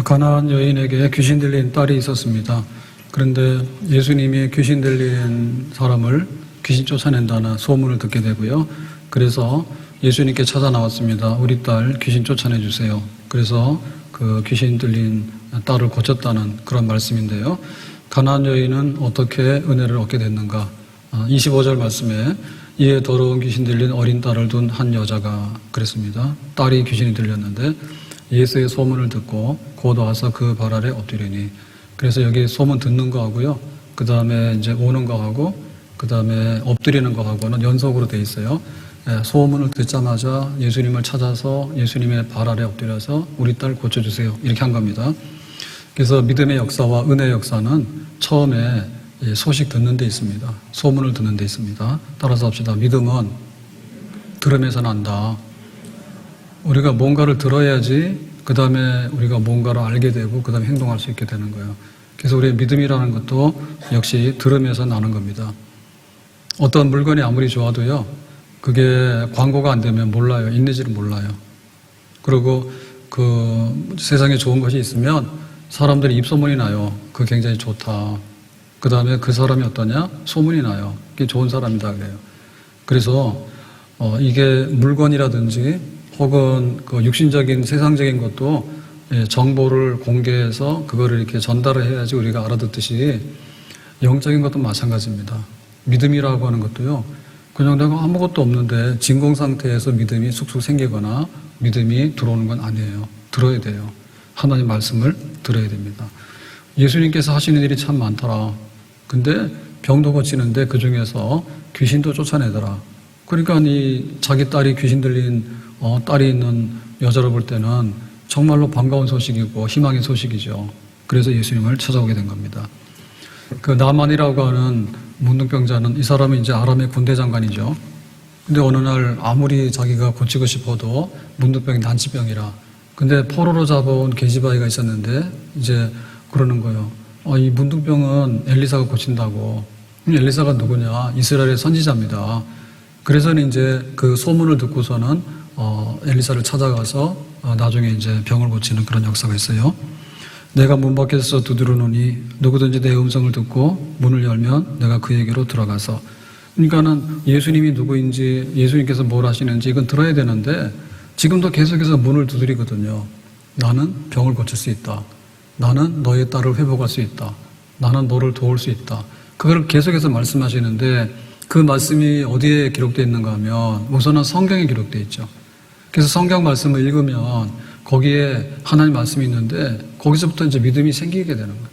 가나안 여인에게 귀신 들린 딸이 있었습니다. 그런데 예수님이 귀신 들린 사람을 귀신 쫓아낸다는 소문을 듣게 되고요. 그래서 예수님께 찾아 나왔습니다. 우리 딸 귀신 쫓아내 주세요. 그래서 그 귀신 들린 딸을 고쳤다는 그런 말씀인데요. 가나안 여인은 어떻게 은혜를 얻게 됐는가? 25절 말씀에 이에 더러운 귀신 들린 어린 딸을 둔 한 여자가 그랬습니다. 딸이 귀신이 들렸는데 예수의 소문을 듣고 곧 와서 그 발 아래 엎드리니. 그래서 여기 소문 듣는 거하고요. 그 다음에 이제 오는 거하고 그 다음에 엎드리는 거하고는 연속으로 돼 있어요. 소문을 듣자마자 예수님을 찾아서 예수님의 발 아래 엎드려서 우리 딸 고쳐주세요. 이렇게 한 겁니다. 그래서 믿음의 역사와 은혜의 역사는 처음에 소식 듣는 데 있습니다. 소문을 듣는 데 있습니다. 따라서 합시다. 믿음은 들으면서 난다. 우리가 뭔가를 들어야지 그 다음에 우리가 뭔가를 알게 되고 그 다음에 행동할 수 있게 되는 거예요. 그래서 우리의 믿음이라는 것도 역시 들으면서 나는 겁니다. 어떤 물건이 아무리 좋아도요, 그게 광고가 안 되면 몰라요. 있는지를 몰라요. 그리고 그 세상에 좋은 것이 있으면 사람들이 입소문이 나요. 그거 굉장히 좋다. 그 다음에 그 사람이 어떠냐? 소문이 나요. 그게 좋은 사람이다 그래요. 그래서 이게 물건이라든지 혹은 그 육신적인 세상적인 것도 정보를 공개해서 그거를 이렇게 전달을 해야지 우리가 알아듣듯이 영적인 것도 마찬가지입니다. 믿음이라고 하는 것도요, 그냥 내가 아무것도 없는데 진공 상태에서 믿음이 쑥쑥 생기거나 믿음이 들어오는 건 아니에요. 들어야 돼요. 하나님 말씀을 들어야 됩니다. 예수님께서 하시는 일이 참 많더라. 근데 병도 고치는데 그 중에서 귀신도 쫓아내더라. 그러니까 이 자기 딸이 귀신 들린 딸이 있는 여자를 볼 때는 정말로 반가운 소식이고 희망의 소식이죠. 그래서 예수님을 찾아오게 된 겁니다. 그 나만이라고 하는 문둥병자는 이 사람은 이제 아람의 군대 장관이죠. 근데 어느 날 아무리 자기가 고치고 싶어도 문둥병이 난치병이라. 근데 포로로 잡아온 계집아이가 있었는데 이제 그러는 거예요. 이 문둥병은 엘리사가 고친다고. 엘리사가 누구냐? 이스라엘의 선지자입니다. 그래서는 이제 그 소문을 듣고서는 엘리사를 찾아가서 나중에 이제 병을 고치는 그런 역사가 있어요. 내가 문 밖에서 두드리노니 누구든지 내 음성을 듣고 문을 열면 내가 그에게로 들어가서. 그러니까는 예수님이 누구인지 예수님께서 뭘 하시는지 이건 들어야 되는데 지금도 계속해서 문을 두드리거든요. 나는 병을 고칠 수 있다. 나는 너의 딸을 회복할 수 있다. 나는 너를 도울 수 있다. 그걸 계속해서 말씀하시는데 그 말씀이 어디에 기록되어 있는가 하면 우선은 성경에 기록되어 있죠. 그래서 성경 말씀을 읽으면 거기에 하나님 말씀이 있는데 거기서부터 이제 믿음이 생기게 되는 거예요.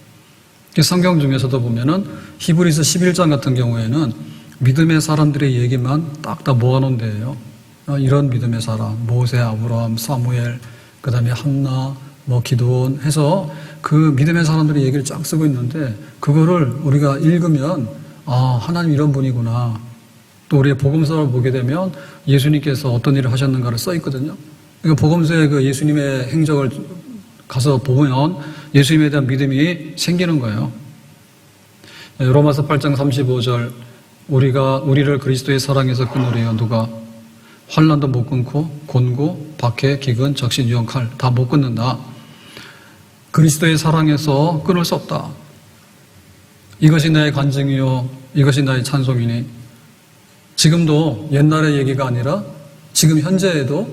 그래서 성경 중에서도 보면은 히브리서 11장 같은 경우에는 믿음의 사람들의 얘기만 딱 다 모아놓은 데예요. 이런 믿음의 사람, 모세, 아브라함, 사무엘, 그 다음에 한나, 기드온 해서 그 믿음의 사람들의 얘기를 쫙 쓰고 있는데 그거를 우리가 읽으면 하나님 이런 분이구나. 또 우리의 복음서를 보게 되면 예수님께서 어떤 일을 하셨는가를 써 있거든요. 그러니까 복음서에 그 예수님의 행적을 가서 보면 예수님에 대한 믿음이 생기는 거예요. 로마서 8장 35절 우리를 그리스도의 사랑에서 끊으려 누가 환난도 못 끊고 곤고, 박해, 기근, 적신, 유형, 칼 다 못 끊는다. 그리스도의 사랑에서 끊을 수 없다. 이것이 나의 간증이요 이것이 나의 찬송이니. 지금도 옛날의 얘기가 아니라 지금 현재에도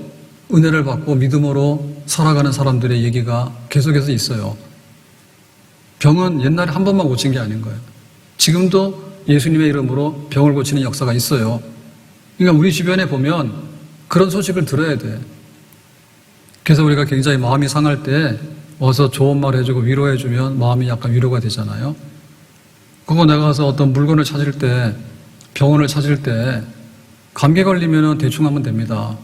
은혜를 받고 믿음으로 살아가는 사람들의 얘기가 계속해서 있어요. 병은 옛날에 한 번만 고친 게 아닌 거예요. 지금도 예수님의 이름으로 병을 고치는 역사가 있어요. 그러니까 우리 주변에 보면 그런 소식을 들어야 돼. 그래서 우리가 굉장히 마음이 상할 때 와서 좋은 말 해주고 위로해주면 마음이 약간 위로가 되잖아요. 그거 내가 가서 어떤 물건을 찾을 때, 병원을 찾을 때 감기 걸리면 대충 하면 됩니다.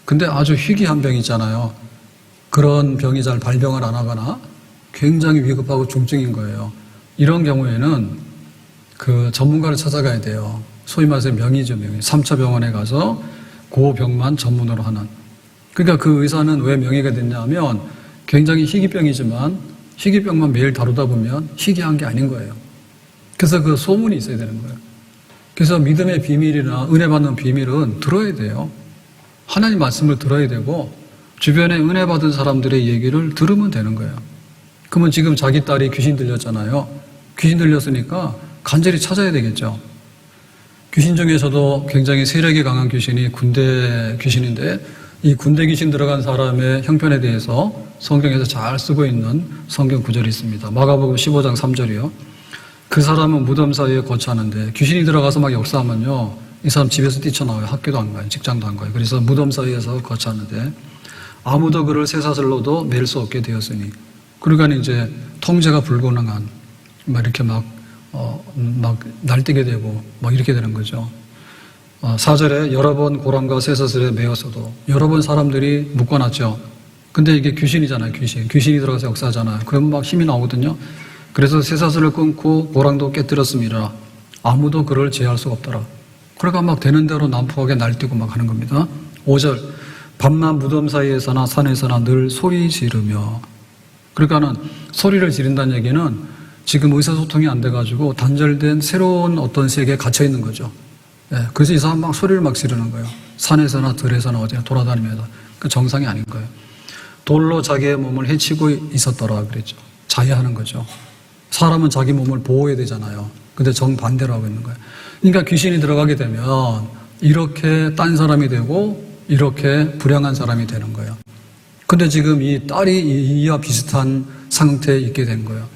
근데 아주 희귀한 병이 있잖아요. 그런 병이 잘 발병을 안 하거나 굉장히 위급하고 중증인 거예요. 이런 경우에는 그 전문가를 찾아가야 돼요. 소위 말해서 명의죠, 명의. 3차 병원에 가서 그 병만 전문으로 하는. 그러니까 그 의사는 왜 명의가 됐냐 하면 굉장히 희귀병이지만 희귀병만 매일 다루다 보면 희귀한 게 아닌 거예요. 그래서 그 소문이 있어야 되는 거예요. 그래서 믿음의 비밀이나 은혜 받는 비밀은 들어야 돼요. 하나님 말씀을 들어야 되고 주변에 은혜 받은 사람들의 얘기를 들으면 되는 거예요. 그러면 지금 자기 딸이 귀신 들렸잖아요. 귀신 들렸으니까 간절히 찾아야 되겠죠. 귀신 중에서도 굉장히 세력이 강한 귀신이 군대 귀신인데, 이 군대 귀신 들어간 사람의 형편에 대해서 성경에서 잘 쓰고 있는 성경 구절이 있습니다. 마가복음 15장 3절이요. 그 사람은 무덤 사이에 거처하는데, 귀신이 들어가서 막 역사하면요, 이 사람 집에서 뛰쳐나와요. 학교도 안 가요. 직장도 안 가요. 그래서 무덤 사이에서 거처하는데 아무도 그를 쇠사슬로도 맬 수 없게 되었으니, 그러니까 이제 통제가 불가능한, 막 이렇게 막 날뛰게 되고 막 이렇게 되는 거죠. 4절에 여러 번 고랑과 쇠사슬에 매었어도 여러 번 사람들이 묶어놨죠. 근데 이게 귀신이잖아요. 귀신이 들어가서 역사하잖아요. 그러면 막 힘이 나오거든요. 그래서 쇠사슬을 끊고 고랑도 깨뜨렸습니다. 아무도 그를 제어할 수가 없더라. 그러니까 막 되는 대로 난폭하게 날뛰고 막 하는 겁니다. 5절, 밤낮 무덤 사이에서나 산에서나 늘 소리 지르며. 그러니까는 소리를 지른다는 얘기는 지금 의사소통이 안 돼가지고 단절된 새로운 어떤 세계에 갇혀 있는 거죠. 예, 그래서 이 사람 막 소리를 막 지르는 거예요. 산에서나 들에서나 어디나 돌아다니면서. 그 정상이 아닌 거예요. 돌로 자기의 몸을 해치고 있었더라 그랬죠. 자해하는 거죠. 사람은 자기 몸을 보호해야 되잖아요. 근데 정반대로 하고 있는 거예요. 그러니까 귀신이 들어가게 되면 이렇게 딴 사람이 되고 이렇게 불량한 사람이 되는 거예요. 근데 지금 이 딸이 이와 비슷한 상태에 있게 된 거예요.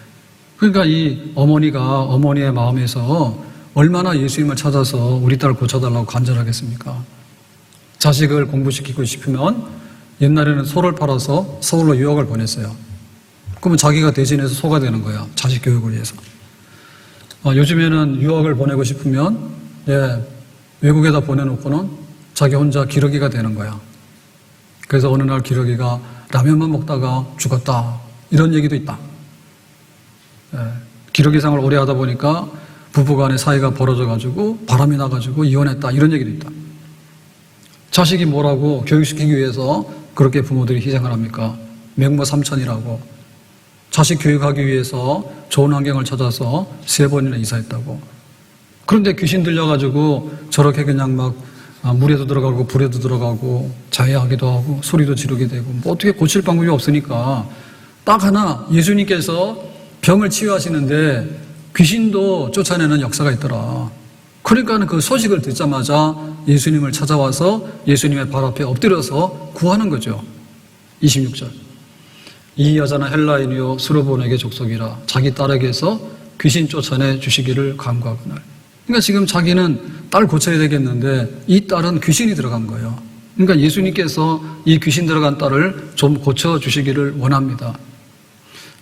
그러니까 이 어머니가 어머니의 마음에서 얼마나 예수님을 찾아서 우리 딸을 고쳐달라고 간절하겠습니까? 자식을 공부시키고 싶으면 옛날에는 소를 팔아서 서울로 유학을 보냈어요. 그러면 자기가 대신해서 소가 되는 거예요. 자식 교육을 위해서. 요즘에는 유학을 보내고 싶으면 외국에다 보내놓고는 자기 혼자 기러기가 되는 거야. 그래서 어느 날 기러기가 라면만 먹다가 죽었다. 이런 얘기도 있다. 기러기 생활을 오래 하다 보니까 부부간의 사이가 벌어져가지고 바람이 나가지고 이혼했다. 이런 얘기도 있다. 자식이 뭐라고 교육시키기 위해서 그렇게 부모들이 희생을 합니까? 맹모 삼천이라고. 자식 교육하기 위해서 좋은 환경을 찾아서 3번이나 이사했다고. 그런데 귀신 들려가지고 저렇게 그냥 막 물에도 들어가고 불에도 들어가고 자해하기도 하고 소리도 지르게 되고 뭐 어떻게 고칠 방법이 없으니까 딱 하나 예수님께서 병을 치유하시는데 귀신도 쫓아내는 역사가 있더라. 그러니까 그 소식을 듣자마자 예수님을 찾아와서 예수님의 발 앞에 엎드려서 구하는 거죠. 26절. 이 여자는 헬라인이요 수르본에게 족속이라 자기 딸에게서 귀신 쫓아내 주시기를 간구하거늘. 그러니까 지금 자기는 딸 고쳐야 되겠는데 이 딸은 귀신이 들어간 거예요. 그러니까 예수님께서 이 귀신 들어간 딸을 좀 고쳐주시기를 원합니다.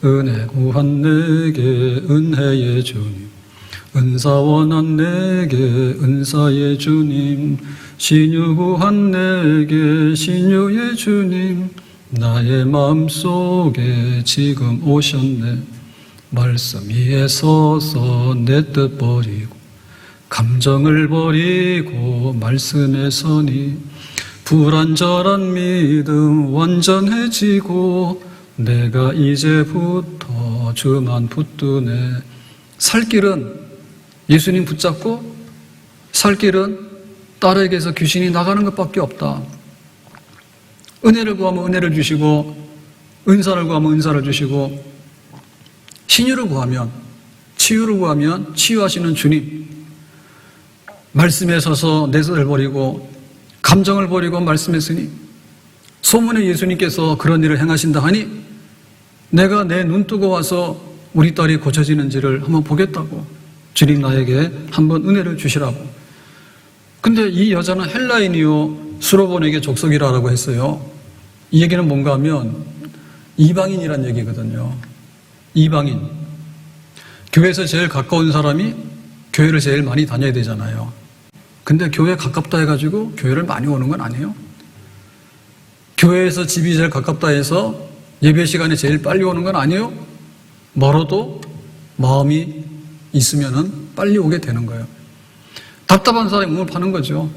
은혜 구한 내게 은혜의 주님, 은사 원한 내게 은사의 주님, 신유 구한 내게 신유의 주님, 나의 마음속에 지금 오셨네. 말씀 위에 서서 내 뜻 버리고 감정을 버리고 말씀에 서니 불완전한 믿음 완전해지고 내가 이제부터 주만 붙드네. 살 길은 예수님 붙잡고 살 길은 딸에게서 귀신이 나가는 것밖에 없다. 은혜를 구하면 은혜를 주시고 은사를 구하면 은사를 주시고 신유를 구하면 치유를 구하면 치유하시는 주님, 말씀에 서서 내 뜻을 버리고 감정을 버리고 말씀에 서니 소문에 예수님께서 그런 일을 행하신다 하니 내가 내 눈 뜨고 와서 우리 딸이 고쳐지는지를 한번 보겠다고 주님 나에게 한번 은혜를 주시라고. 근데 이 여자는 헬라인이요 수로본에게 족속이라고 했어요. 이 얘기는 뭔가 하면 이방인이란 얘기거든요. 이방인. 교회에서 제일 가까운 사람이 교회를 제일 많이 다녀야 되잖아요. 근데 교회 가깝다 해가지고 교회를 많이 오는 건 아니에요. 교회에서 집이 제일 가깝다 해서 예배 시간에 제일 빨리 오는 건 아니에요. 멀어도 마음이 있으면은 빨리 오게 되는 거예요. 답답한 사람이 몸을 파는 거죠.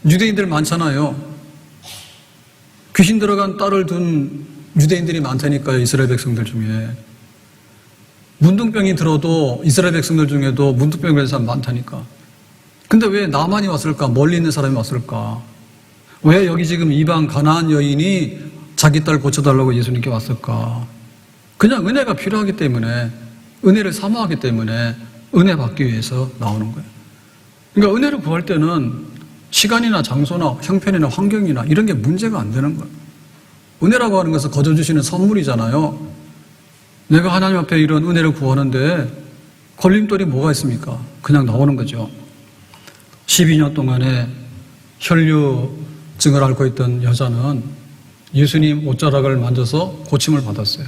유대인들 많잖아요. 귀신 들어간 딸을 둔 유대인들이 많다니까요. 이스라엘 백성들 중에. 문둥병이 들어도 이스라엘 백성들 중에도 문둥병이 걸린 사람 많다니까. 근데 왜 나만이 왔을까? 멀리 있는 사람이 왔을까? 왜 여기 지금 이방 가나안 여인이 자기 딸 고쳐달라고 예수님께 왔을까? 그냥 은혜가 필요하기 때문에, 은혜를 사모하기 때문에 은혜 받기 위해서 나오는 거예요. 그러니까 은혜를 구할 때는 시간이나 장소나 형편이나 환경이나 이런 게 문제가 안 되는 거예요. 은혜라고 하는 것은 거저 주시는 선물이잖아요. 내가 하나님 앞에 이런 은혜를 구하는데 걸림돌이 뭐가 있습니까? 그냥 나오는 거죠. 12년 동안에 혈류증을 앓고 있던 여자는 예수님 옷자락을 만져서 고침을 받았어요.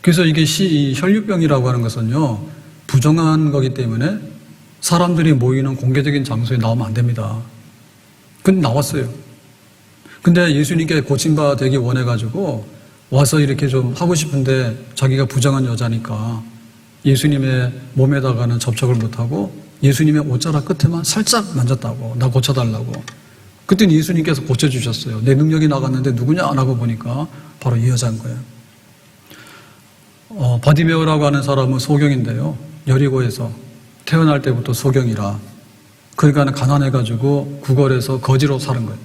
그래서 이게 이 혈류병이라고 하는 것은요, 부정한 거기 때문에 사람들이 모이는 공개적인 장소에 나오면 안 됩니다. 근데 나왔어요. 근데 예수님께 고침받기 원해가지고 와서 이렇게 좀 하고 싶은데 자기가 부정한 여자니까 예수님의 몸에다가는 접촉을 못하고 예수님의 옷자락 끝에만 살짝 만졌다고, 나 고쳐달라고. 그때는 예수님께서 고쳐주셨어요. 내 능력이 나갔는데 누구냐? 안 하고 보니까 바로 이 여자인 거예요. 바디메오라고 하는 사람은 소경인데요. 여리고에서 태어날 때부터 소경이라. 그러니까 가난해가지고 구걸해서 거지로 사는 거예요.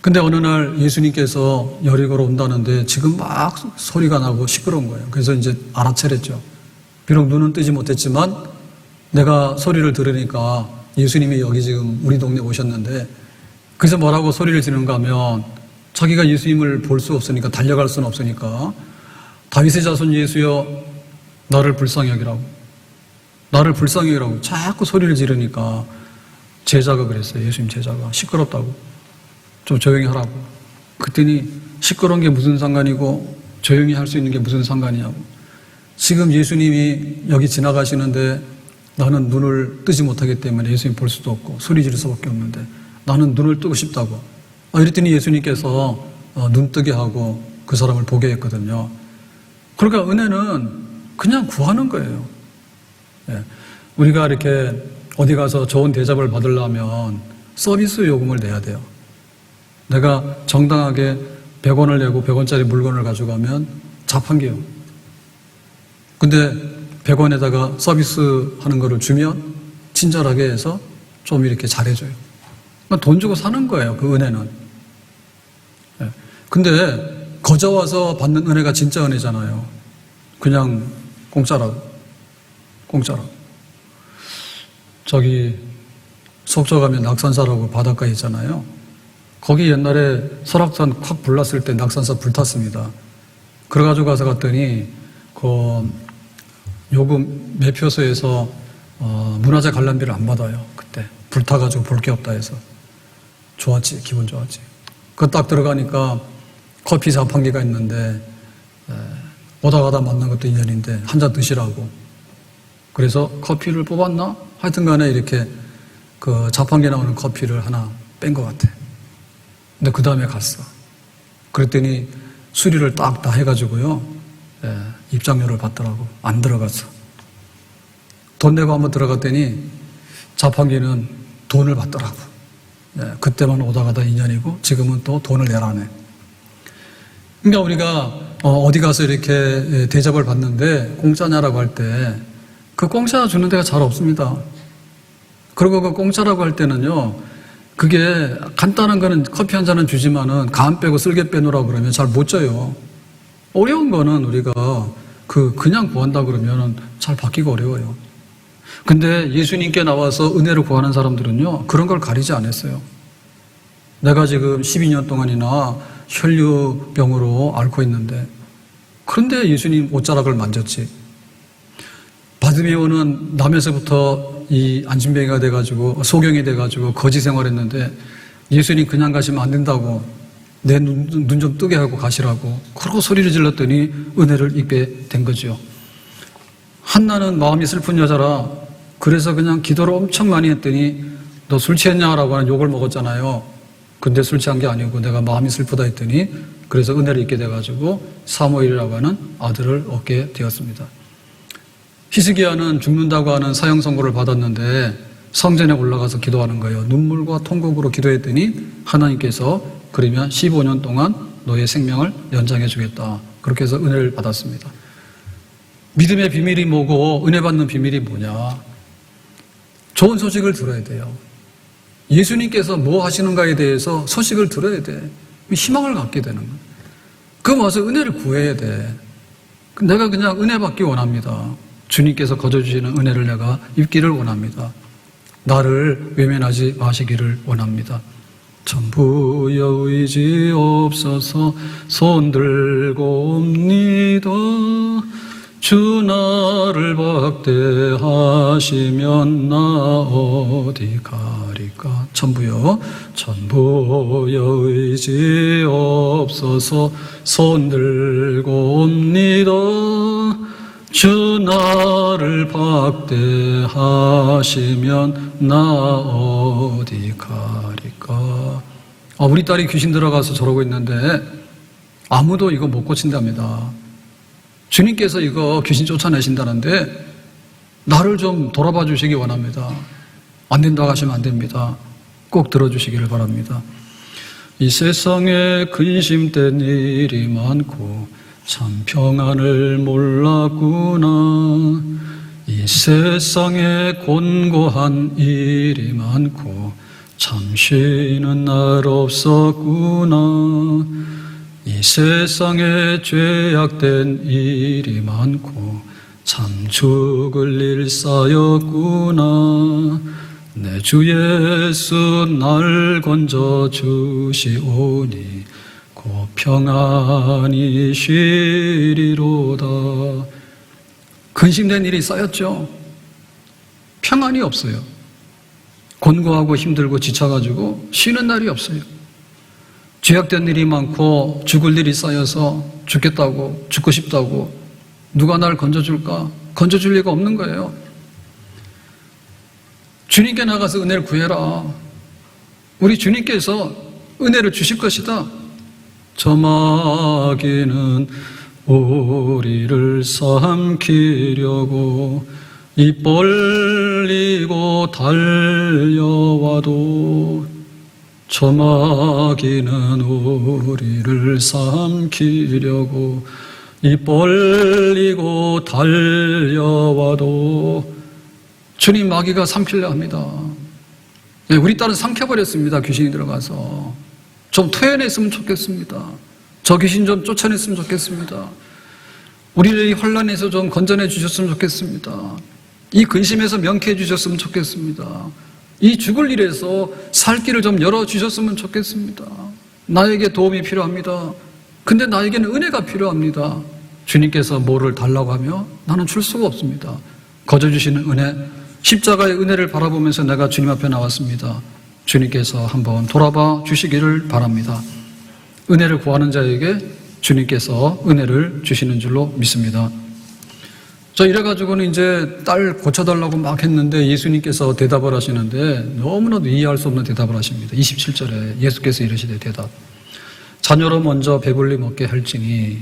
근데 어느 날 예수님께서 여리고로 온다는데 지금 막 소리가 나고 시끄러운 거예요. 그래서 이제 알아차렸죠. 비록 눈은 뜨지 못했지만 내가 소리를 들으니까 예수님이 여기 지금 우리 동네에 오셨는데, 그래서 뭐라고 소리를 지르는가 하면 자기가 예수님을 볼 수 없으니까, 달려갈 수는 없으니까 다윗의 자손 예수여 나를 불쌍히 여기라고, 나를 불쌍히 여기라고 자꾸 소리를 지르니까 제자가 그랬어요. 예수님 제자가 시끄럽다고, 좀 조용히 하라고. 그랬더니 시끄러운 게 무슨 상관이고 조용히 할 수 있는 게 무슨 상관이냐고. 지금 예수님이 여기 지나가시는데 나는 눈을 뜨지 못하기 때문에 예수님 볼 수도 없고 소리 지를 수밖에 없는데 나는 눈을 뜨고 싶다고. 이랬더니 예수님께서 눈 뜨게 하고 그 사람을 보게 했거든요. 그러니까 은혜는 그냥 구하는 거예요. 예. 우리가 이렇게 어디 가서 좋은 대접을 받으려면 서비스 요금을 내야 돼요. 내가 정당하게 100원을 내고 100원짜리 물건을 가져가면 자판기요. 근데 100원에다가 서비스 하는 거를 주면 친절하게 해서 좀 이렇게 잘해줘요. 돈 주고 사는 거예요, 그 은혜는. 예. 근데 거저 와서 받는 은혜가 진짜 은혜잖아요. 그냥 공짜라고. 저기 속초 가면 낙산사라고 바닷가 있잖아요. 거기 옛날에 설악산 확 불났을 때 낙산사 불탔습니다. 그래가지고 가서 갔더니 그 요금 매표소에서 문화재 관람비를 안 받아요. 그때 불타가지고 볼 게 없다 해서. 좋았지, 기분 좋았지. 그 딱 들어가니까 커피 자판기가 있는데 오다 가다 만난 것도 인연인데 한 잔 드시라고. 그래서 커피를 뽑았나? 하여튼 간에 이렇게 그 자판기에 나오는 커피를 하나 뺀 것 같아. 근데 그 다음에 갔어. 그랬더니 수리를 딱 다 해가지고요. 입장료를 받더라고. 안 들어갔어. 돈 내고 한번 들어갔더니 자판기는 돈을 받더라고. 그때만 오다 가다 인연이고 지금은 또 돈을 내라네. 그러니까 우리가 어디 가서 이렇게 대접을 받는데 공짜냐라고 할 때 그 공짜 주는 데가 잘 없습니다. 그리고 그 공짜라고 할 때는요, 그게 간단한 거는 커피 한 잔은 주지만은 간 빼고 쓸개 빼놓으라고 그러면 잘 못 줘요. 어려운 거는 우리가 그냥 구한다 그러면 잘 받기가 어려워요. 근데 예수님께 나와서 은혜를 구하는 사람들은요, 그런 걸 가리지 않았어요. 내가 지금 12년 동안이나 혈류병으로 앓고 있는데, 그런데 예수님 옷자락을 만졌지. 바디메오는 남에서부터 이 안진뱅이가 돼가지고 소경이 돼가지고 거지 생활했는데 예수님 그냥 가시면 안 된다고, 내 눈 좀 뜨게 하고 가시라고 그러고 소리를 질렀더니 은혜를 입게 된 거죠. 한나는 마음이 슬픈 여자라 그래서 그냥 기도를 엄청 많이 했더니 너 술 취했냐라고 하는 욕을 먹었잖아요. 근데 술 취한 게 아니고 내가 마음이 슬프다 했더니 그래서 은혜를 입게 돼가지고 사무엘이라고 하는 아들을 얻게 되었습니다. 히스기야는 죽는다고 하는 사형 선고를 받았는데 성전에 올라가서 기도하는 거예요. 눈물과 통곡으로 기도했더니 하나님께서 그러면 15년 동안 너의 생명을 연장해 주겠다. 그렇게 해서 은혜를 받았습니다. 믿음의 비밀이 뭐고 은혜 받는 비밀이 뭐냐? 좋은 소식을 들어야 돼요. 예수님께서 뭐 하시는가에 대해서 소식을 들어야 돼. 희망을 갖게 되는 거예요. 그럼 와서 은혜를 구해야 돼. 내가 그냥 은혜 받기 원합니다. 주님께서 거저주시는 은혜를 내가 입기를 원합니다. 나를 외면하지 마시기를 원합니다. 전부여 의지 없어서 손들고 옵니다. 주 나를 박대하시면 나 어디 가리까. 전부여 의지 없어서 손들고 옵니다. 주 나를 박대하시면 나 어디 가리까. 우리 딸이 귀신 들어가서 저러고 있는데 아무도 이거 못 고친답니다. 주님께서 이거 귀신 쫓아내신다는데 나를 좀 돌아봐 주시기 원합니다. 안 된다고 하시면 안 됩니다. 꼭 들어주시기를 바랍니다. 이 세상에 근심된 일이 많고 참 평안을 몰랐구나. 이 세상에 곤고한 일이 많고 참 쉬는 날 없었구나. 이 세상에 죄악된 일이 많고 참 죽을 일 쌓였구나. 내 주 예수 날 건져 주시오니 곧 평안히 쉬리로다. 근심된 일이 쌓였죠. 평안이 없어요. 곤고하고 힘들고 지쳐가지고 쉬는 날이 없어요. 죄악된 일이 많고 죽을 일이 쌓여서 죽겠다고, 죽고 싶다고 누가 날 건져줄까? 건져줄 리가 없는 거예요. 주님께 나가서 은혜를 구해라. 우리 주님께서 은혜를 주실 것이다. 저 마귀는 우리를 삼키려고 입 벌리고 달려와도 저 마귀는 우리를 삼키려고 입 벌리고 달려와도 주님 마귀가 삼키려 합니다. 우리 딸은 삼켜버렸습니다. 귀신이 들어가서. 좀 토해냈으면 좋겠습니다. 저 귀신 좀 쫓아냈으면 좋겠습니다. 우리를 이 혼란에서 좀 건져내 주셨으면 좋겠습니다. 이 근심에서 명쾌해 주셨으면 좋겠습니다. 이 죽을 일에서 살 길을 좀 열어주셨으면 좋겠습니다. 나에게 도움이 필요합니다. 근데 나에게는 은혜가 필요합니다. 주님께서 뭐를 달라고 하며 나는 줄 수가 없습니다. 거저주시는 은혜, 십자가의 은혜를 바라보면서 내가 주님 앞에 나왔습니다. 주님께서 한번 돌아봐 주시기를 바랍니다. 은혜를 구하는 자에게 주님께서 은혜를 주시는 줄로 믿습니다. 저 이래가지고는 이제 딸 고쳐달라고 막 했는데 예수님께서 대답을 하시는데 너무나도 이해할 수 없는 대답을 하십니다. 27절에 예수께서 이르시되 대답. 자녀로 먼저 배불리 먹게 할지니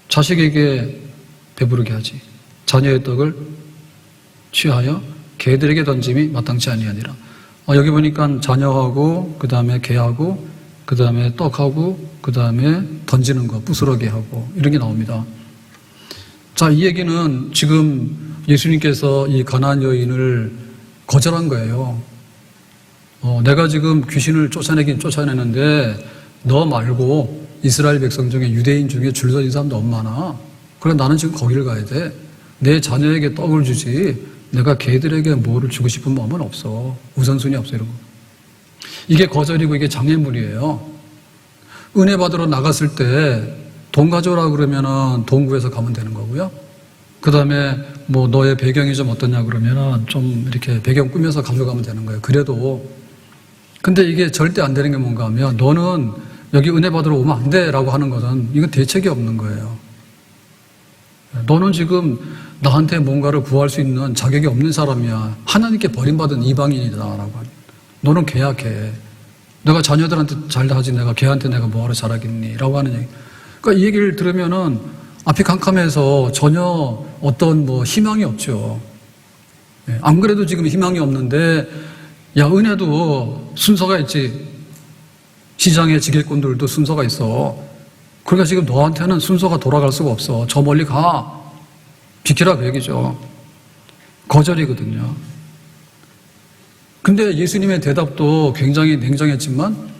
자식에게 배부르게 하지. 자녀의 떡을 취하여 개들에게 던짐이 마땅치 아니하니라. 여기 보니까 자녀하고 그 다음에 개하고 그 다음에 떡하고 그 다음에 던지는 거 부스러기 하고 이런 게 나옵니다. 자, 이 얘기는 지금 예수님께서 이 가나안 여인을 거절한 거예요. 내가 지금 귀신을 쫓아내긴 쫓아내는데 너 말고 이스라엘 백성 중에 유대인 중에 줄 서진 사람 너무 많아. 그래 나는 지금 거기를 가야 돼. 내 자녀에게 떡을 주지 내가 개들에게 뭐를 주고 싶은 마음은 없어. 우선순위 없어 이런 거. 이게 거절이고 이게 장애물이에요. 은혜 받으러 나갔을 때 돈 가져오라 그러면은 돈 구해서 가면 되는 거고요. 그 다음에 뭐 너의 배경이 좀 어떠냐 그러면은 좀 이렇게 배경 꾸며서 가져가면 되는 거예요. 그래도. 근데 이게 절대 안 되는 게 뭔가 하면 너는 여기 은혜 받으러 오면 안 돼 라고 하는 것은 이건 대책이 없는 거예요. 너는 지금 나한테 뭔가를 구할 수 있는 자격이 없는 사람이야. 하나님께 버림받은 이방인이다 라고 하니. 너는 개야 개. 내가 자녀들한테 잘하지 내가 개한테 내가 뭐하러 잘하겠니 라고 하는 얘기. 그러니까 이 얘기를 들으면은 앞이 캄캄해서 전혀 어떤 뭐 희망이 없죠. 안 그래도 지금 희망이 없는데 야 은혜도 순서가 있지. 시장의 지게꾼들도 순서가 있어. 그러니까 지금 너한테는 순서가 돌아갈 수가 없어. 저 멀리 가. 비키라 그 얘기죠. 거절이거든요. 근데 예수님의 대답도 굉장히 냉정했지만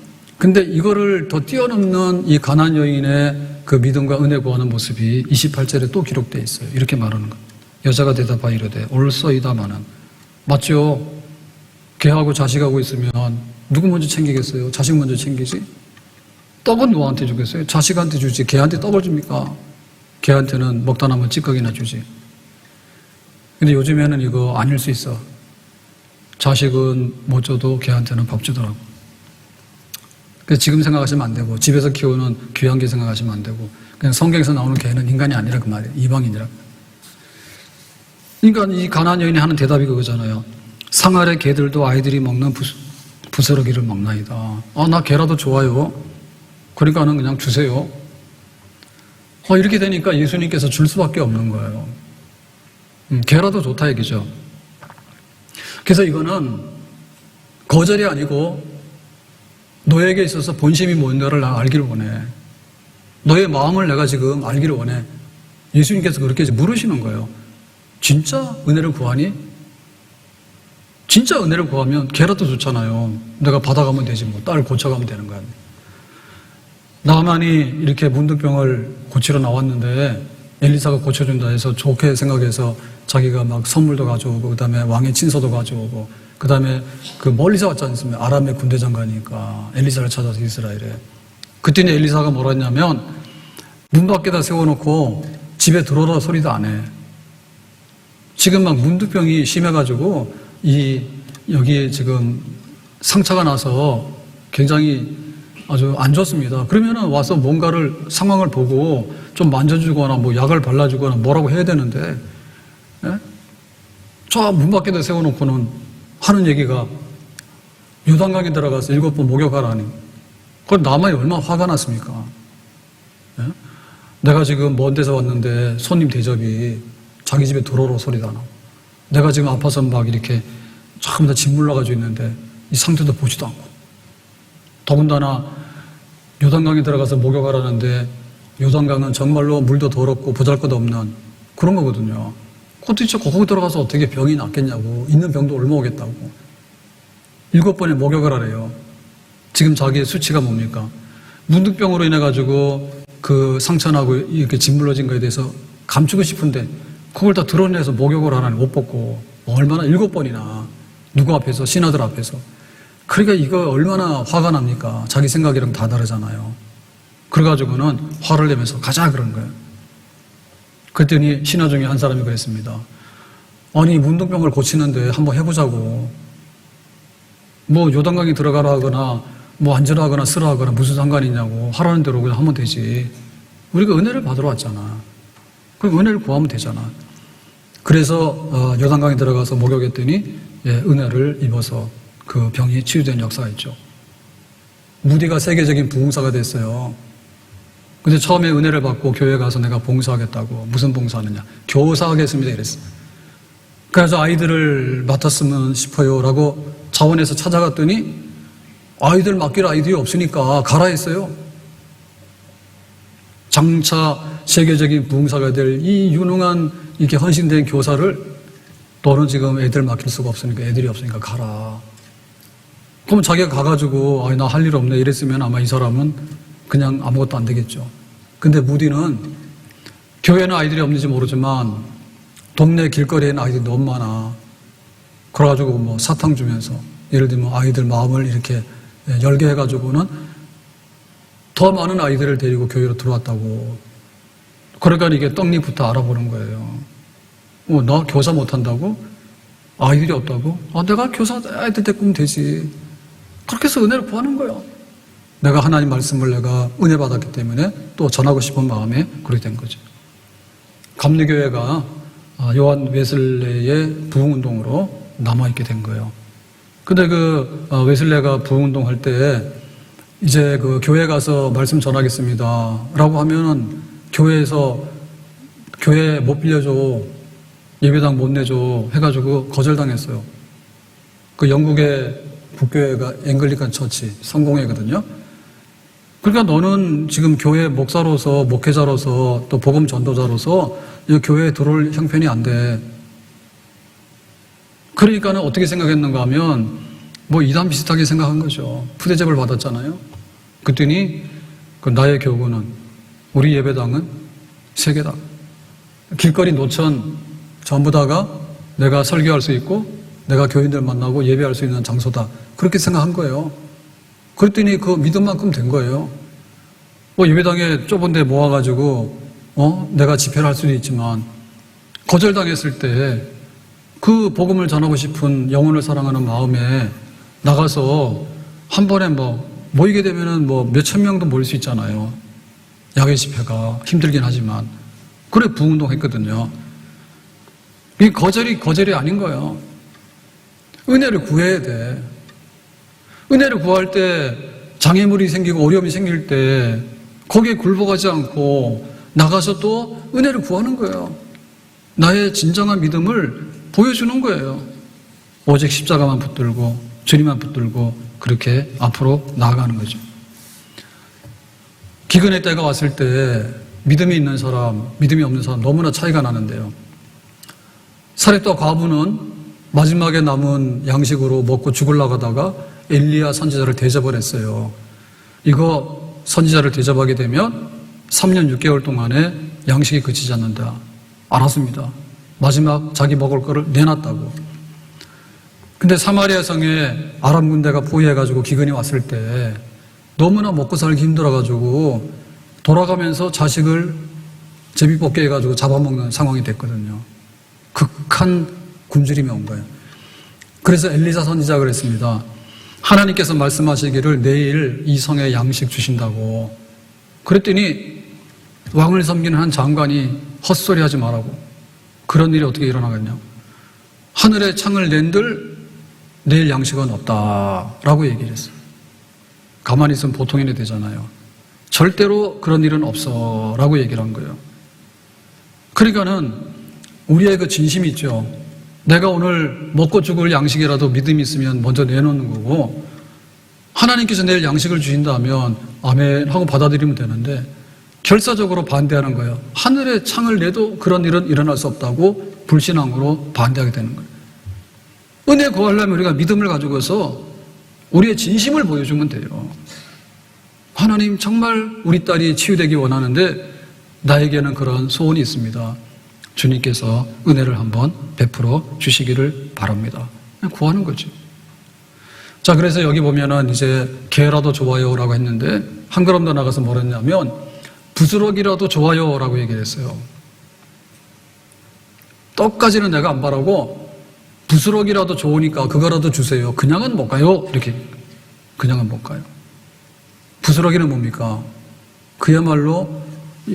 근데 이거를 더 뛰어넘는 이 가나안 여인의 그 믿음과 은혜 구하는 모습이 28절에 또 기록되어 있어요. 이렇게 말하는 것. 여자가 대답하여 이르되 올소이다마는. 맞죠? 걔하고 자식하고 있으면 누구 먼저 챙기겠어요? 자식 먼저 챙기지? 떡은 누구한테 주겠어요? 자식한테 주지. 걔한테 떡을 줍니까? 걔한테는 먹다 남은 찌꺼기나 주지. 근데 요즘에는 이거 아닐 수 있어. 자식은 못 줘도 걔한테는 밥 주더라고. 그래서 지금 생각하시면 안 되고, 집에서 키우는 귀한 개 생각하시면 안 되고, 그냥 성경에서 나오는 개는 인간이 아니라 그 말이에요. 이방인이라. 그러니까 이 가나안 여인이 하는 대답이 그거잖아요. 상아래 개들도 아이들이 먹는 부스러기를 먹나이다. 나 개라도 좋아요. 그러니까는 그냥 주세요. 이렇게 되니까 예수님께서 줄 수밖에 없는 거예요. 개라도 좋다 얘기죠. 그래서 이거는 거절이 아니고 너에게 있어서 본심이 뭔가를 알기를 원해. 너의 마음을 내가 지금 알기를 원해. 예수님께서 그렇게 물으시는 거예요. 진짜 은혜를 구하니? 진짜 은혜를 구하면 개라도 좋잖아요. 내가 받아가면 되지 뭐. 딸 고쳐가면 되는 거야. 나만이 이렇게 문둥병을 고치러 나왔는데 엘리사가 고쳐준다 해서 좋게 생각해서 자기가 막 선물도 가져오고, 그 다음에 왕의 친서도 가져오고, 그 다음에 그 멀리서 왔지 않습니까? 아람의 군대 장관이니까 엘리사를 찾아서 이스라엘에. 그때는 엘리사가 뭐라 했냐면 문 밖에다 세워놓고 집에 들어오라 소리도 안 해. 지금 막 문둥병이 심해가지고 여기에 지금 상처가 나서 굉장히 아주 안 좋습니다. 그러면은 와서 뭔가를 상황을 보고 좀 만져주거나 뭐 약을 발라주거나 뭐라고 해야 되는데, 예? 저 문 밖에다 세워놓고는 하는 얘기가 요단강에 들어가서 7번 목욕하라니. 그건 나만이 얼마나 화가 났습니까? 예? 내가 지금 먼 데서 왔는데 손님 대접이 자기 집에 들어오라 소리도 안 하고, 내가 지금 아파서 막 이렇게 전부 다 짓물러가지고 있는데 이 상태도 보지도 않고, 더군다나 요단강에 들어가서 목욕하라는데 요단강은 정말로 물도 더럽고 보잘것없는 그런 거거든요. 도대체 거기 들어가서 어떻게 병이 낫겠냐고. 있는 병도 얼마 오겠다고. 7번의 목욕을 하래요. 지금 자기의 수치가 뭡니까? 문둥병으로 인해가지고 그 상처나고 이렇게 짓물러진 거에 대해서 감추고 싶은데 그걸 다 드러내서 목욕을 하라니, 옷 벗고. 얼마나 7번이나. 누구 앞에서? 신하들 앞에서. 그러니까 이거 얼마나 화가 납니까? 자기 생각이랑 다 다르잖아요. 그래가지고는 화를 내면서 가자 그런 거예요. 그랬더니 신하 중에 한 사람이 그랬습니다. 아니 문둥병을 고치는데 한번 해보자고. 뭐 요단강에 들어가라 하거나 뭐 앉으라 하거나 쓰라 하거나 무슨 상관이 있냐고. 하라는 대로 그냥 하면 되지. 우리가 은혜를 받으러 왔잖아. 그럼 은혜를 구하면 되잖아. 그래서 요단강에 들어가서 목욕했더니 은혜를 입어서 그 병이 치유된 역사가 있죠. 무디가 세계적인 부흥사가 됐어요. 근데 처음에 은혜를 받고 교회 가서 내가 봉사하겠다고. 무슨 봉사하느냐? 교사하겠습니다 이랬어. 그래서 아이들을 맡았으면 싶어요 라고 자원에서 찾아갔더니 아이들 맡길 아이들이 없으니까 가라 했어요. 장차 세계적인 부흥사가 될 이 유능한 이렇게 헌신된 교사를 너는 지금 애들 맡길 수가 없으니까, 애들이 없으니까 가라. 그럼 자기가 가가지고 나 할 일 없네 이랬으면 아마 이 사람은 그냥 아무것도 안 되겠죠. 근데 무디는 교회는 아이들이 없는지 모르지만 동네 길거리에는 아이들이 너무 많아. 그래가지고 뭐 사탕 주면서, 예를 들면 아이들 마음을 이렇게 열게 해가지고는 더 많은 아이들을 데리고 교회로 들어왔다고. 그러니까 이게 떡잎부터 알아보는 거예요. 나 교사 못한다고? 아이들이 없다고? 내가 교사 아이들 데리고 오면 되지. 그렇게 해서 은혜를 구하는 거예요. 내가 하나님 말씀을 내가 은혜 받았기 때문에 또 전하고 싶은 마음에 그렇게 된 거죠. 감리교회가 요한 웨슬레의 부흥운동으로 남아있게 된 거예요. 근데 그 웨슬레가 부흥운동 할 때 이제 그 교회 가서 말씀 전하겠습니다 라고 하면은 교회에서 교회 못 빌려줘, 예배당 못 내줘 해가지고 거절당했어요. 그 영국의 국교회가 앵글리칸 처치, 성공회거든요. 그러니까 너는 지금 교회 목사로서, 목회자로서, 또 복음 전도자로서 이 교회에 들어올 형편이 안 돼. 그러니까는 어떻게 생각했는가 하면 뭐 이단 비슷하게 생각한 거죠. 푸대접을 받았잖아요. 그랬더니 나의 교구는, 우리 예배당은 3개다. 길거리 노천 전부 다가 내가 설교할 수 있고 내가 교인들 만나고 예배할 수 있는 장소다. 그렇게 생각한 거예요. 그랬더니 그 믿은 만큼 된 거예요. 예배당에 좁은 데 모아가지고 내가 집회를 할 수도 있지만 거절당했을 때 그 복음을 전하고 싶은 영혼을 사랑하는 마음에 나가서 한 번에 모이게 되면은 몇천 명도 모일 수 있잖아요. 야외 집회가 힘들긴 하지만. 그래 부흥운동 했거든요. 이 거절이 아닌 거예요. 은혜를 구해야 돼. 은혜를 구할 때 장애물이 생기고 어려움이 생길 때 거기에 굴복하지 않고 나가서 또 은혜를 구하는 거예요. 나의 진정한 믿음을 보여주는 거예요. 오직 십자가만 붙들고 주님만 붙들고 그렇게 앞으로 나아가는 거죠. 기근의 때가 왔을 때 믿음이 있는 사람, 믿음이 없는 사람 너무나 차이가 나는데요. 사렙과 과부는 마지막에 남은 양식으로 먹고 죽으려고 하다가 엘리야 선지자를 대접을 했어요. 이거 선지자를 대접하게 되면 3년 6개월 동안에 양식이 그치지 않는다. 알았습니다. 마지막 자기 먹을 거를 내놨다고. 근데 사마리아 성에 아람 군대가 포위해가지고 기근이 왔을 때 너무나 먹고 살기 힘들어가지고 돌아가면서 자식을 제비뽑기 해가지고 잡아먹는 상황이 됐거든요. 극한 굶주림이 온 거예요. 그래서 엘리사 선지자가 그랬습니다. 하나님께서 말씀하시기를 내일 이 성에 양식 주신다고. 그랬더니 왕을 섬기는 한 장관이 헛소리 하지 말라고. 그런 일이 어떻게 일어나겠냐. 하늘에 창을 낸들 내일 양식은 없다라고 얘기를 했어요. 가만히 있으면 보통 일이 되잖아요. 절대로 그런 일은 없어 라고 얘기를 한 거예요. 그러니까는 우리의 그 진심이 있죠. 내가 오늘 먹고 죽을 양식이라도 믿음이 있으면 먼저 내놓는 거고, 하나님께서 내일 양식을 주신다면 아멘 하고 받아들이면 되는데 결사적으로 반대하는 거예요. 하늘에 창을 내도 그런 일은 일어날 수 없다고 불신앙으로 반대하게 되는 거예요. 은혜 구하려면 우리가 믿음을 가지고서 우리의 진심을 보여주면 돼요. 하나님 정말 우리 딸이 치유되기 원하는데 나에게는 그런 소원이 있습니다. 주님께서 은혜를 한번 베풀어 주시기를 바랍니다. 그냥 구하는 거죠. 자, 그래서 여기 보면은 이제 개라도 좋아요라고 했는데 한 걸음 더 나가서 뭐라 했냐면 부스러기라도 좋아요라고 얘기를 했어요. 떡까지는 내가 안 바라고 부스러기라도 좋으니까 그거라도 주세요. 그냥은 못 가요. 이렇게. 그냥은 못 가요. 부스러기는 뭡니까? 그야말로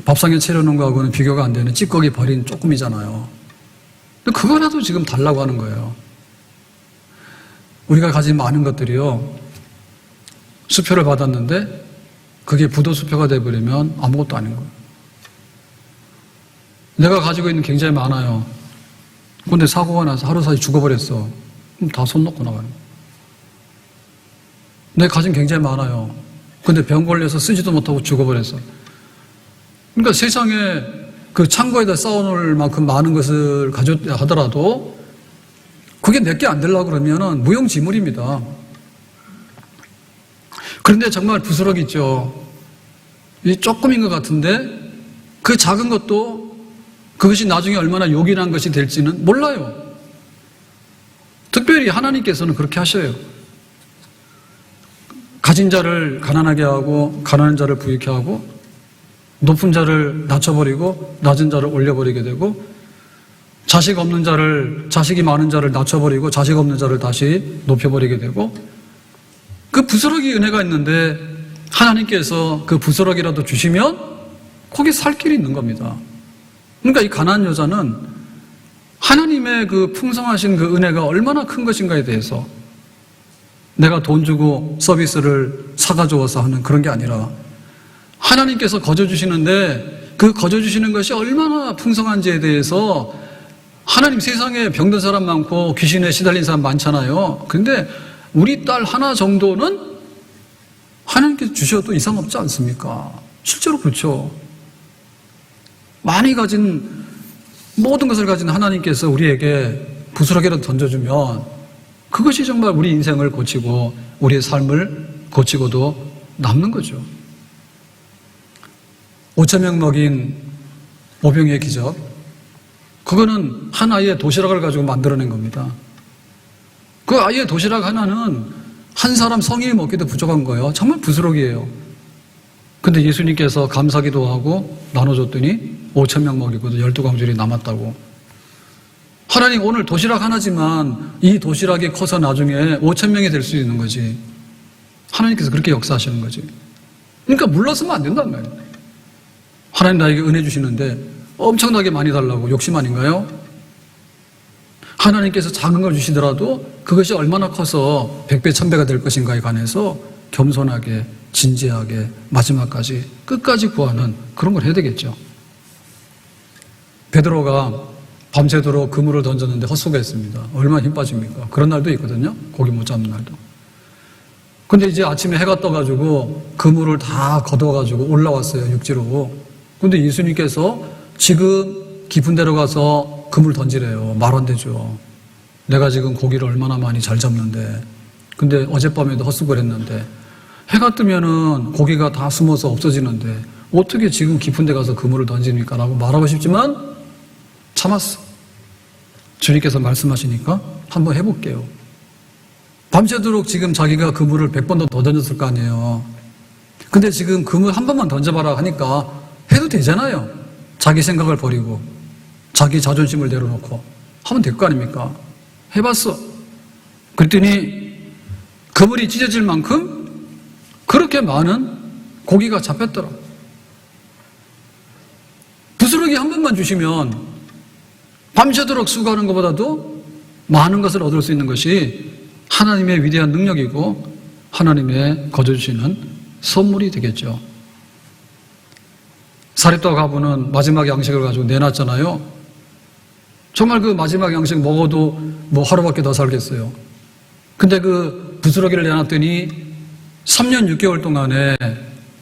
밥상에 차려놓은 거하고는 비교가 안 되는 찌꺼기 버린 조금이잖아요. 근데 그거라도 지금 달라고 하는 거예요. 우리가 가진 많은 것들이요, 수표를 받았는데 그게 부도수표가 돼버리면 아무것도 아닌 거예요. 내가 가지고 있는 굉장히 많아요. 근데 사고가 나서 하루 사이 죽어버렸어. 그럼 다 손 놓고 나가는 거예요. 내가 가진 굉장히 많아요. 근데 병 걸려서 쓰지도 못하고 죽어버렸어. 그러니까 세상에 그 창고에다 쌓아놓을 만큼 많은 것을 가졌다 하더라도 그게 내게 안 되려고 그러면은 무용지물입니다. 그런데 정말 부스러기 있죠. 이 조금인 것 같은데 그 작은 것도 그것이 나중에 얼마나 요긴한 것이 될지는 몰라요. 특별히 하나님께서는 그렇게 하셔요. 가진 자를 가난하게 하고 가난한 자를 부유케 하고 높은 자를 낮춰버리고 낮은 자를 올려버리게 되고 자식 없는 자를, 자식이 많은 자를 낮춰버리고 자식 없는 자를 다시 높여버리게 되고, 그 부스러기 은혜가 있는데 하나님께서 그 부스러기라도 주시면 거기 살 길이 있는 겁니다. 그러니까 이 가난한 여자는 하나님의 그 풍성하신 그 은혜가 얼마나 큰 것인가에 대해서 내가 돈 주고 서비스를 사가져와서 하는 그런 게 아니라 하나님께서 거저주시는데 그 거저주시는 것이 얼마나 풍성한지에 대해서, 하나님 세상에 병든 사람 많고 귀신에 시달린 사람 많잖아요. 근데 우리 딸 하나 정도는 하나님께서 주셔도 이상 없지 않습니까? 실제로 그렇죠. 많이 가진, 모든 것을 가진 하나님께서 우리에게 부스러기라도 던져주면 그것이 정말 우리 인생을 고치고 우리의 삶을 고치고도 남는 거죠. 5,000명 먹인 오병이의 기적, 그거는 한 아이의 도시락을 가지고 만들어낸 겁니다. 그 아이의 도시락 하나는 한 사람 성인이 먹기도 부족한 거예요. 정말 부스러기예요. 근데 예수님께서 감사기도 하고 나눠줬더니 5,000명 먹이고 12광줄이 남았다고. 하나님, 오늘 도시락 하나지만 이 도시락이 커서 나중에 5,000명이 될 수 있는 거지. 하나님께서 그렇게 역사하시는 거지. 그러니까 물러서면 안 된단 말이에요. 하나님 나에게 은혜 주시는데 엄청나게 많이 달라고 욕심 아닌가요? 하나님께서 작은 걸 주시더라도 그것이 얼마나 커서 100배, 1000배가 될 것인가에 관해서 겸손하게, 진지하게, 마지막까지, 끝까지 구하는 그런 걸 해야 되겠죠. 베드로가 밤새도록 그물을 던졌는데 헛수고했습니다. 얼마나 힘 빠집니까? 그런 날도 있거든요. 고기 못 잡는 날도. 근데 이제 아침에 해가 떠가지고 그물을 다 걷어가지고 올라왔어요. 육지로. 근데 예수님께서 지금 깊은 데로 가서 그물 던지래요. 말 안 되죠. 내가 지금 고기를 얼마나 많이 잘 잡는데. 근데 어젯밤에도 헛수고를 했는데 해가 뜨면은 고기가 다 숨어서 없어지는데 어떻게 지금 깊은 데 가서 그물을 던집니까? 라고 말하고 싶지만 참았어. 주님께서 말씀하시니까 한번 해볼게요. 밤새도록 지금 자기가 그물을 100번도 더 던졌을 거 아니에요. 근데 지금 그물 한 번만 던져봐라 하니까 해도 되잖아요. 자기 생각을 버리고 자기 자존심을 내려놓고 하면 될 거 아닙니까? 해봤어. 그랬더니 그물이 찢어질 만큼 그렇게 많은 고기가 잡혔더라. 부스러기 한 번만 주시면 밤새도록 수고하는 것보다도 많은 것을 얻을 수 있는 것이 하나님의 위대한 능력이고 하나님의 거저주시는 선물이 되겠죠. 사립다 가부는 마지막 양식을 가지고 내놨잖아요. 정말 그 마지막 양식 먹어도 뭐 하루밖에 더 살겠어요. 근데 그 부스러기를 내놨더니 3년 6개월 동안에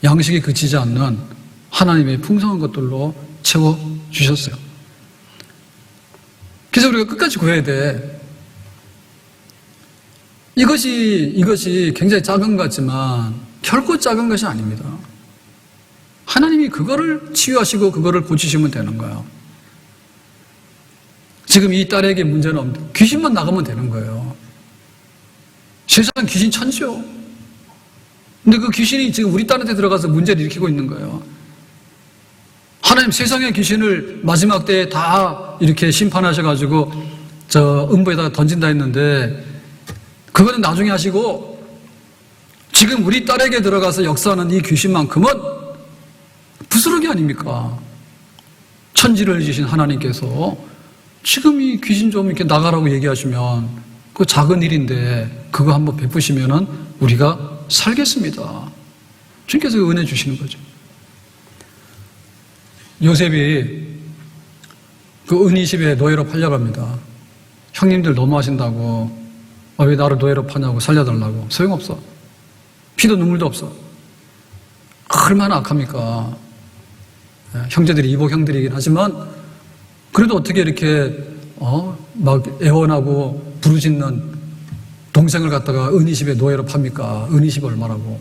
양식이 그치지 않는 하나님의 풍성한 것들로 채워주셨어요. 그래서 우리가 끝까지 구해야 돼. 이것이 굉장히 작은 것 같지만 결코 작은 것이 아닙니다. 하나님이 그거를 치유하시고 그거를 고치시면 되는 거예요. 지금 이 딸에게 문제는 없는데 귀신만 나가면 되는 거예요. 세상 귀신 천지요. 근데 그 귀신이 지금 우리 딸한테 들어가서 문제를 일으키고 있는 거예요. 하나님 세상의 귀신을 마지막 때에 다 이렇게 심판하셔가지고 저 음부에다가 던진다 했는데 그거는 나중에 하시고 지금 우리 딸에게 들어가서 역사하는 이 귀신만큼은 부스러기 아닙니까? 천지를 지신 하나님께서 지금 이 귀신 좀 이렇게 나가라고 얘기하시면 그 작은 일인데 그거 한번 베푸시면은 우리가 살겠습니다. 주님께서 은혜 주시는 거죠. 요셉이 그 은이십에 노예로 팔려갑니다. 형님들 너무하신다고 왜 나를 노예로 파냐고 살려달라고. 소용없어. 피도 눈물도 없어. 얼마나 악합니까? 형제들이 이복 형들이긴 하지만 그래도 어떻게 이렇게 막 애원하고 부르짖는 동생을 갖다가 은이십에 노예로 팝니까? 은이십 얼마라고.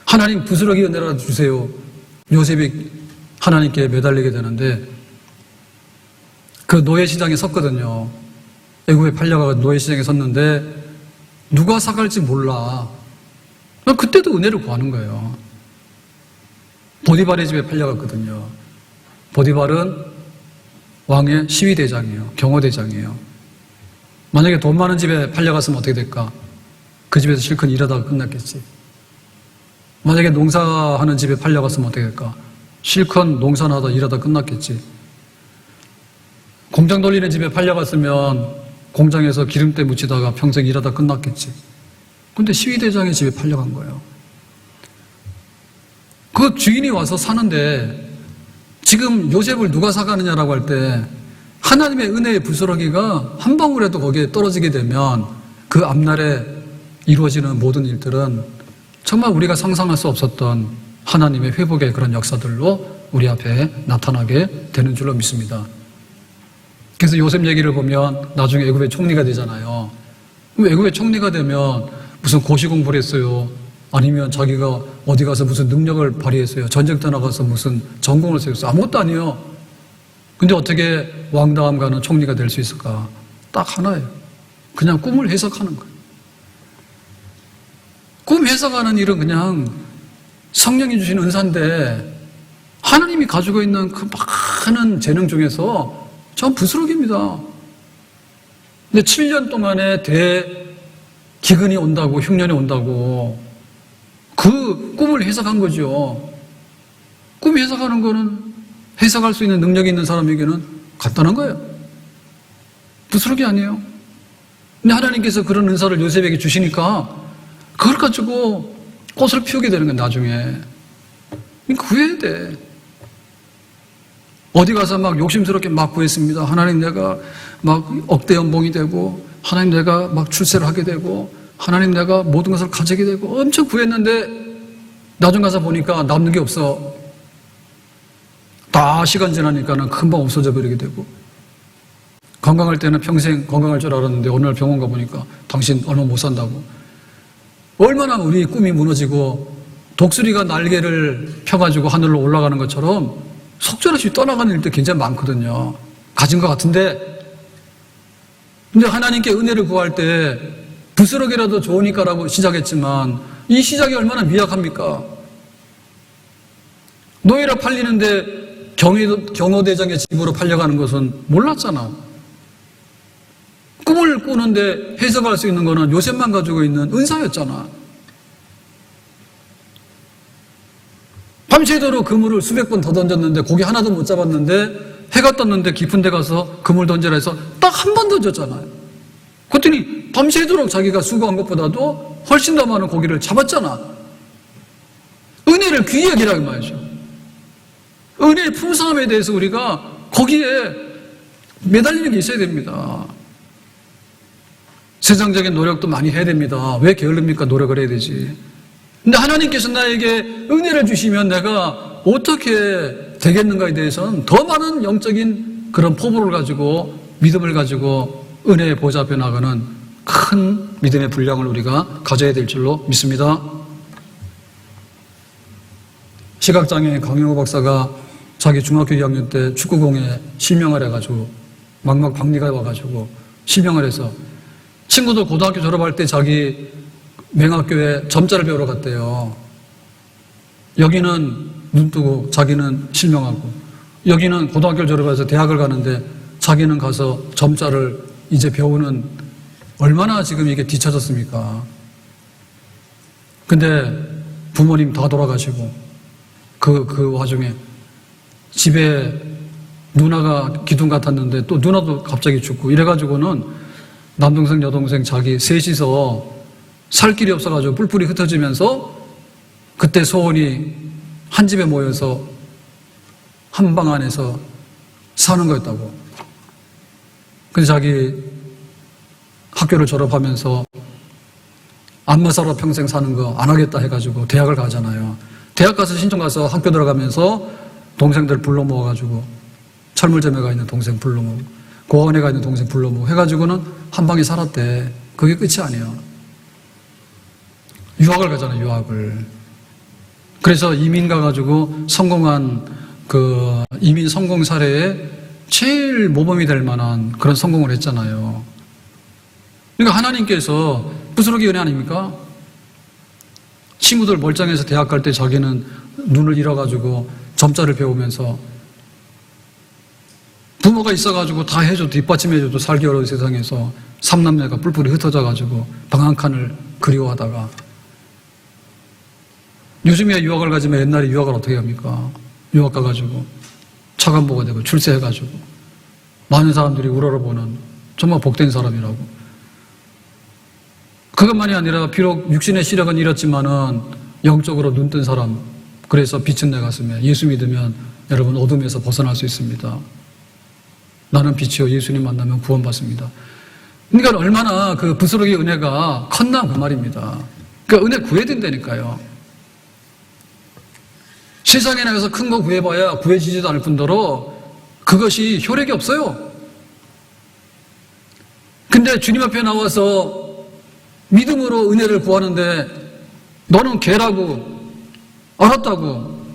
하나님 부스러기 은혜라 주세요. 요셉이 하나님께 매달리게 되는데 그 노예 시장에 섰거든요. 애굽에 팔려가 노예 시장에 섰는데 누가 사갈지 몰라. 그때도 은혜를 구하는 거예요. 보디발의 집에 팔려갔거든요. 보디발은 왕의 시위대장이에요. 경호대장이에요. 만약에 돈 많은 집에 팔려갔으면 어떻게 될까? 그 집에서 실컷 일하다가 끝났겠지. 만약에 농사하는 집에 팔려갔으면 어떻게 될까? 실컷 농사나 하다 일하다 끝났겠지. 공장 돌리는 집에 팔려갔으면 공장에서 기름때 묻히다가 평생 일하다 끝났겠지. 근데 시위대장의 집에 팔려간 거예요. 그 주인이 와서 사는데 지금 요셉을 누가 사가느냐라고 할 때 하나님의 은혜의 부스러기가 한 방울에도 거기에 떨어지게 되면 그 앞날에 이루어지는 모든 일들은 정말 우리가 상상할 수 없었던 하나님의 회복의 그런 역사들로 우리 앞에 나타나게 되는 줄로 믿습니다. 그래서 요셉 얘기를 보면 나중에 애굽의 총리가 되잖아요. 그럼 애굽의 총리가 되면 무슨 고시 공부를 했어요? 아니면 자기가 어디 가서 무슨 능력을 발휘했어요. 전쟁터 나가서 무슨 전공을 세웠어요. 아무것도 아니에요. 근데 어떻게 왕다움 가는 총리가 될 수 있을까? 딱 하나예요. 그냥 꿈을 해석하는 거예요. 꿈 해석하는 일은 그냥 성령이 주신 은사인데 하나님이 가지고 있는 그 많은 재능 중에서 전 부스러기입니다. 근데 7년 동안에 대기근이 온다고, 흉년이 온다고 그 꿈을 해석한 거죠. 꿈 해석하는 거는 해석할 수 있는 능력이 있는 사람에게는 간단한 거예요. 부스러기 아니에요. 근데 하나님께서 그런 은사를 요셉에게 주시니까 그걸 가지고 꽃을 피우게 되는 거예요, 나중에. 구해야 돼. 어디 가서 막 욕심스럽게 막 구했습니다. 하나님 내가 막 억대 연봉이 되고, 하나님 내가 막 출세를 하게 되고, 하나님 내가 모든 것을 가지게 되고, 엄청 구했는데, 나중 가서 보니까 남는 게 없어. 다 시간 지나니까는 금방 없어져 버리게 되고, 건강할 때는 평생 건강할 줄 알았는데, 어느 날 병원 가보니까 당신 얼마 못 산다고. 얼마나 우리 꿈이 무너지고, 독수리가 날개를 펴가지고 하늘로 올라가는 것처럼 속절없이 떠나가는 일도 굉장히 많거든요. 가진 것 같은데. 근데 하나님께 은혜를 구할 때 부스러기라도 좋으니까라고 시작했지만 이 시작이 얼마나 미약합니까? 노예라 팔리는데 경호대장의 집으로 팔려가는 것은 몰랐잖아. 꿈을 꾸는데 해석할 수 있는 거는 요셉만 가지고 있는 은사였잖아. 밤새도록 그물을 수백 번 더 던졌는데 고기 하나도 못 잡았는데 해가 떴는데 깊은 데 가서 그물 던지라 해서 딱 한 번 던졌잖아요. 그랬더니 밤새도록 자기가 수고한 것보다도 훨씬 더 많은 고기를 잡았잖아. 은혜를 귀히 여기라고 말이죠. 은혜의 풍성함에 대해서 우리가 거기에 매달리는 게 있어야 됩니다. 세상적인 노력도 많이 해야 됩니다. 왜 게을릅니까? 노력을 해야 되지. 근데 하나님께서 나에게 은혜를 주시면 내가 어떻게 되겠는가에 대해서는 더 많은 영적인 그런 포부를 가지고 믿음을 가지고 은혜의 보좌 앞에 나가는 큰 믿음의 분량을 우리가 가져야 될 줄로 믿습니다. 시각장애인 강영호 박사가 자기 중학교 2학년 때 축구공에 실명을 해가지고 막막 박리가 와가지고 실명을 해서 친구도 고등학교 졸업할 때 자기 맹학교에 점자를 배우러 갔대요. 여기는 눈 뜨고 자기는 실명하고, 여기는 고등학교 졸업해서 대학을 가는데 자기는 가서 점자를 이제 배우는, 얼마나 지금 이게 뒤처졌습니까? 근데 부모님 다 돌아가시고 그 와중에 집에 누나가 기둥 같았는데 또 누나도 갑자기 죽고 이래가지고는 남동생 여동생 자기 셋이서 살 길이 없어가지고 뿔뿔이 흩어지면서 그때 소원이 한 집에 모여서 한 방 안에서 사는 거였다고. 근데 자기 학교를 졸업하면서 안마 살아 평생 사는 거 안 하겠다 해가지고 대학을 가잖아요. 대학 가서 신청 가서 학교 들어가면서 동생들 불러 모아가지고 철물점에 가 있는 동생 불러 모으고 고아원에 가 있는 동생 불러 모으고 해가지고는 한 방에 살았대. 그게 끝이 아니에요. 유학을 가잖아요, 유학을. 그래서 이민 가가지고 성공한 그 이민 성공 사례에 제일 모범이 될 만한 그런 성공을 했잖아요. 그러니까 하나님께서 부스러기 은혜 아닙니까? 친구들 멀쩡해서 대학 갈 때 자기는 눈을 잃어가지고 점자를 배우면서 부모가 있어가지고 다 해줘도 뒷받침해줘도 살기 어려운 세상에서 삼남매가 뿔뿔이 흩어져가지고 방 한 칸을 그리워하다가 요즘에 유학을 가지면 옛날에 유학을 어떻게 합니까? 유학 가가지고 차관보가 되고 출세해가지고 많은 사람들이 우러러보는 정말 복된 사람이라고. 그것만이 아니라 비록 육신의 시력은 잃었지만은 영적으로 눈뜬 사람. 그래서 빛은 내 가슴에. 예수 믿으면 여러분 어둠에서 벗어날 수 있습니다. 나는 빛이요 예수님 만나면 구원받습니다. 그러니까 얼마나 그 부스러기 은혜가 컸나 그 말입니다. 그러니까 은혜 구해야 된다니까요. 세상에 나가서 큰 거 구해봐야 구해지지도 않을 뿐더러 그것이 효력이 없어요. 근데 주님 앞에 나와서 믿음으로 은혜를 구하는데 너는 개라고, 알았다고,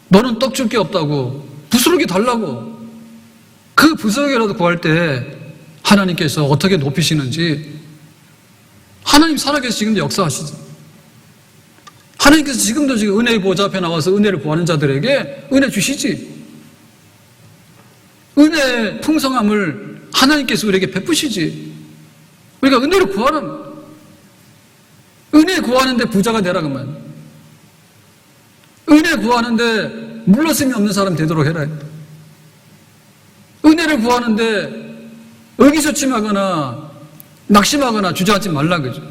너는 떡 줄 게 없다고, 부스러기 달라고. 그 부스러기라도 구할 때 하나님께서 어떻게 높이시는지, 하나님 살아계셔서 지금도 역사하시죠. 하나님께서 지금도 지금 은혜의 보좌 앞에 나와서 은혜를 구하는 자들에게 은혜 주시지. 은혜의 풍성함을 하나님께서 우리에게 베푸시지. 우리가 은혜를 구하는, 은혜 구하는데 부자가 되라 그만. 은혜 구하는데 물러섬이 없는 사람 되도록 해라. 은혜를 구하는데 의기소침하거나 낙심하거나 주저앉지 말라 그죠.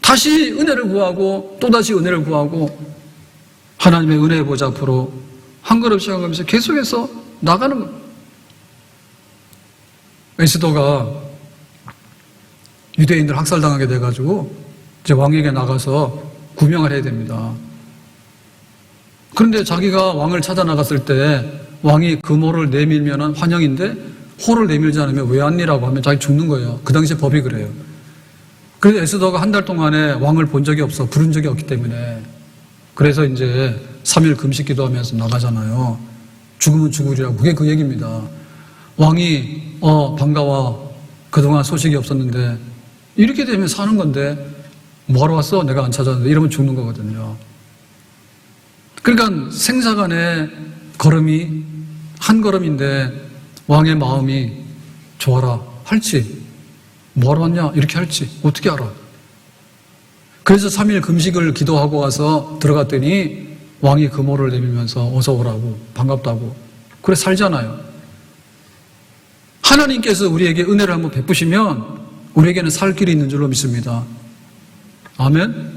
다시 은혜를 구하고 또다시 은혜를 구하고 하나님의 은혜의 보좌 앞으로 한 걸음씩 한 걸음씩 계속해서 나가는 겁니다. 에스더가 유대인들 학살당하게 돼가지고 이제 왕에게 나가서 구명을 해야 됩니다. 그런데 자기가 왕을 찾아 나갔을 때 왕이 금호를 내밀면 환영인데 호를 내밀지 않으면 왜 왔니라고 하면 자기 죽는 거예요. 그 당시에 법이 그래요. 그래서 에스더가 한 달 동안에 왕을 본 적이 없어. 부른 적이 없기 때문에. 그래서 이제 3일 금식 기도하면서 나가잖아요. 죽으면 죽으리라고. 그게 그 얘기입니다. 왕이 반가워. 그동안 소식이 없었는데 이렇게 되면 사는 건데 뭐하러 왔어? 내가 안 찾았는데 이러면 죽는 거거든요. 그러니까 생사간의 걸음이 한 걸음인데 왕의 마음이 좋아라 할지 뭐하러 왔냐 이렇게 할지 어떻게 알아? 그래서 3일 금식을 기도하고 와서 들어갔더니 왕이 금호를 내밀면서 어서 오라고 반갑다고 그래 살잖아요. 하나님께서 우리에게 은혜를 한번 베푸시면 우리에게는 살 길이 있는 줄로 믿습니다. 아멘.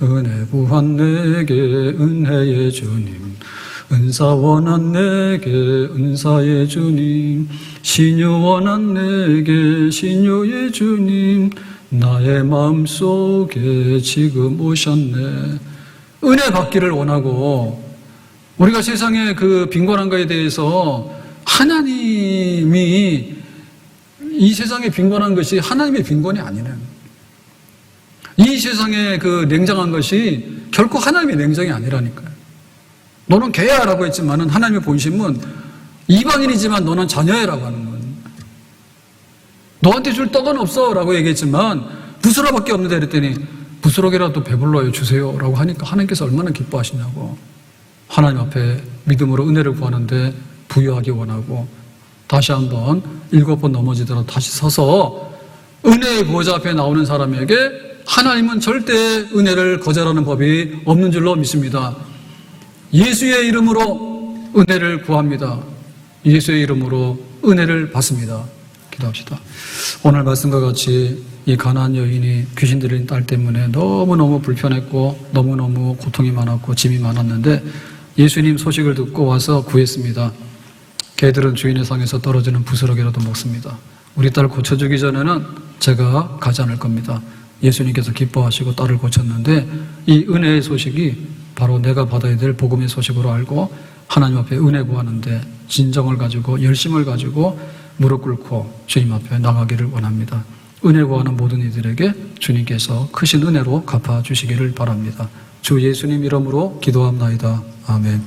은혜 구한 내게 은혜의 주님, 은사 원한 내게 은사의 주님, 신유 원한 내게 신유의 주님, 나의 마음속에 지금 오셨네. 은혜 받기를 원하고 우리가 세상의 그 빈곤한 거에 대해서 하나님이 이 세상에 빈곤한 것이 하나님의 빈곤이 아니네. 이 세상에 그 냉정한 것이 결코 하나님의 냉정이 아니라니까요. 너는 개야라고 했지만은 하나님의 본심은 이방인이지만 너는 자녀야라고 하는 거예요. 너한테 줄 떡은 없어라고 얘기했지만 부스러기밖에 없는데 그랬더니 부스러기라도 배불러요 주세요라고 하니까 하나님께서 얼마나 기뻐하시냐고. 하나님 앞에 믿음으로 은혜를 구하는데 부여하기 원하고 다시 한번 7번 넘어지더라도 다시 서서 은혜의 보좌 앞에 나오는 사람에게 하나님은 절대 은혜를 거절하는 법이 없는 줄로 믿습니다. 예수의 이름으로 은혜를 구합니다. 예수의 이름으로 은혜를 받습니다. 기도합시다. 오늘 말씀과 같이 이 가나안 여인이 귀신 들린 딸 때문에 너무너무 불편했고 너무너무 고통이 많았고 짐이 많았는데 예수님 소식을 듣고 와서 구했습니다. 개들은 주인의 상에서 떨어지는 부스러기라도 먹습니다. 우리 딸 고쳐주기 전에는 제가 가지 않을 겁니다. 예수님께서 기뻐하시고 딸을 고쳤는데 이 은혜의 소식이 바로 내가 받아야 될 복음의 소식으로 알고 하나님 앞에 은혜 구하는데 진정을 가지고 열심을 가지고 무릎 꿇고 주님 앞에 나가기를 원합니다. 은혜 구하는 모든 이들에게 주님께서 크신 은혜로 갚아주시기를 바랍니다. 주 예수님 이름으로 기도합나이다. 아멘.